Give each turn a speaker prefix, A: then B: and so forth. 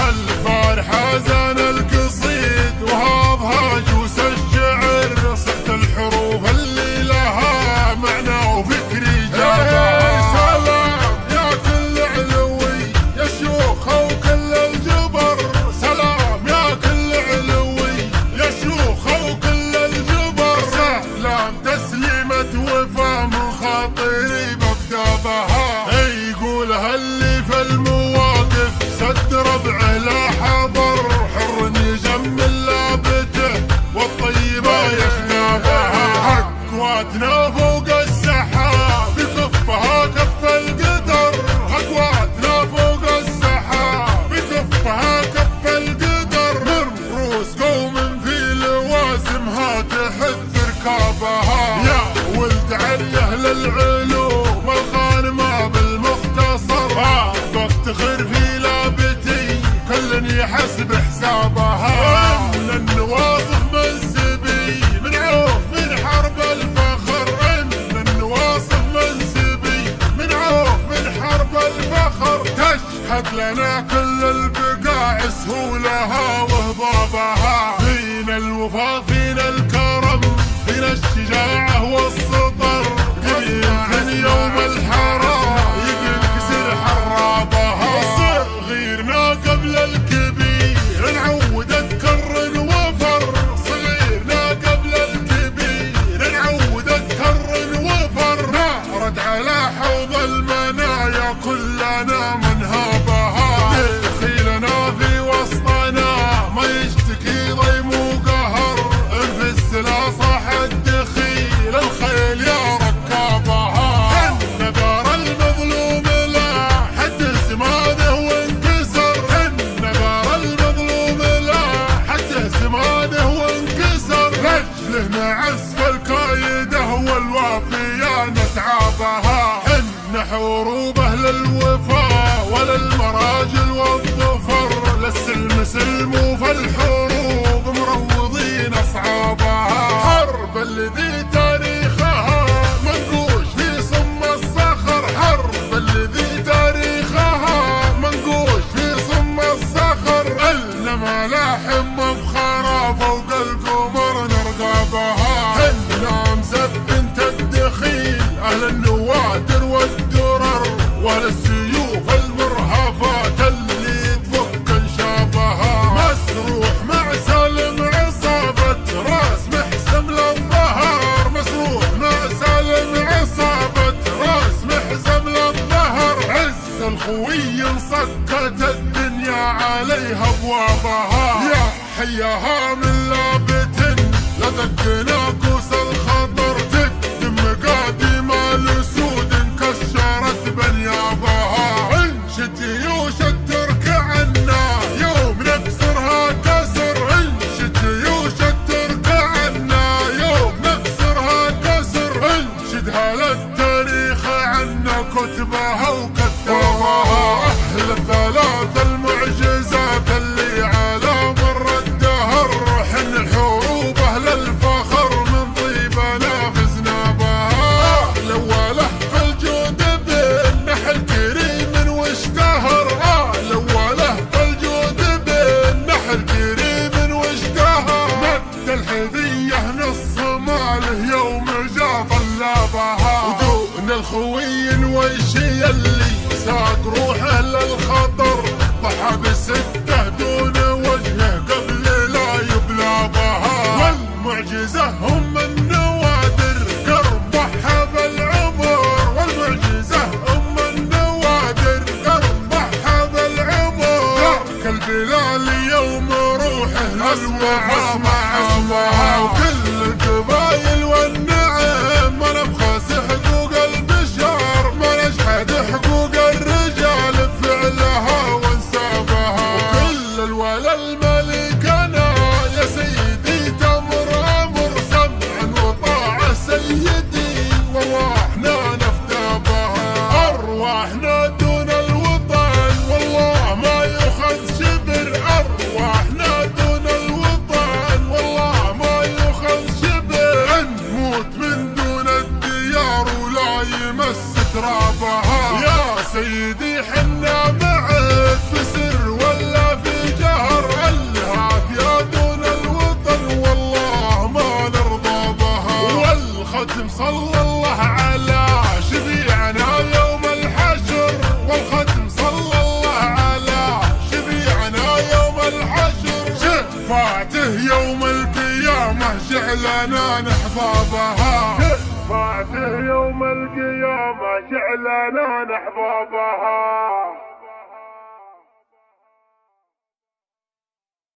A: البارحة زان القصيد وهضها جوس الشعر، صحت الحروف اللي لها معنى وفكري جابها. سلام يا كل علوي يا شيوخ وكل الجبر، سلام يا كل علوي يا شيوخ وكل الجبر. سلام تسليمة وفا من خاطري ببدا بها، يقولها اللي في المواقف سد ربعه لا حضر، حر يجمل لابته والطيبة يخنابها. اكواتنا فوق السحاب بكفها كف القدر، اكواتنا فوق السحاب بكفها كف القدر. من روس قوم في لوازمها تحث ركابها، يا ولد علي اهل العلوم الغانمة بالمختصر. بفتخر في لابتي كل يحسب حسابها، ان النواصف منسبي من عوف من حرب الفخر، ان النواصف منسبي من عوف من حرب الفخر. تشهد لنا كل البقاع سهولها وهضابها، فينا الوفا فينا الكرم فينا الشجاعة والسطر. قبيلة يوم الحرام ينكسر حرابها، صغيرنا قبل الكبير نعود تكرر وفر، صغيرنا قبل الكبير نعود تكرر وفر. نعرض على حوض المنايا كلنا منهابها، دخيلنا في وسطنا ما يشتكي ضيم وقهر، في السلا صاح الدخيل الخيل يا ركابها. النبار المظلوم لا حد زمانه وانكسر، النبار المظلوم لا حد زمانه وانكسر. رجله نعس فالكايده والوافيه نسعى بها، ان حروب اهل الوفا ولا المراجل والظفر، للسلم سلم وفالحروب مروضين اصحابها. حرب الذي تاريخها منقوش في صم الصخر، حرب الذي تاريخها منقوش في صم الصخر. الملاحم مفخرة فوق القمر نرقبها، حنا مسبنت الدخيل اهل النوادر والدرر، واهل السيوف المرهفات اللي تفك انشابها. مسروح مع سالم عصابة راس محسم للظهر، مسروح مع سالم عصابة راس محسم للظهر. عز الخوي انصكت الدنيا عليها ابوابها، يا حياها من لابت لدقنا كوس الخطر، تقدم مقادم الاسود انكسرت بنيابها. انشد جيوش الترك عنا يوم نكسرها كسر، انشد جيوش الترك عنا يوم نكسرها كسر. انشدها للتاريخ عنا كتبها وكتابها، اهل الثلاث المعجزات اللي على مر الدهر. حن الحروب اهل الفخر من طيبنا فزنا بها، الاوله في الجود بالنحل كريم واشتهر، الاوله في الجود بالنحل كريم واشتهر. مد الهديه نص ماله يوم جا طلابها، ودون الخوي ويشي اللي ساق روحه للخطر، ضحى بسته دون وجهه قبل لا يبلى بها. والمعجزة هم النوادر قرب ضحى بالعمر، والمعجزة هم النوادر قرب ضحى بالعمر. ترك البلال يوم روحه للوفا معها، وكل القبايل والنعم ما نبخس حقوق البشر، ما نجحد حقوق الرجال بفعلها وانسابها. وكل الولا الملك انا يا سيدي تمر امر، سمعا وطاعه سيدي وارواحنا نفدى بها. ارواحنا دون الوطن والله ما يؤخذ شبر، ارواحنا دون الوطن والله ما يؤخذ شبر. شعلنا حبابها، شفاعته يوم القيامة شعلنا حبابها.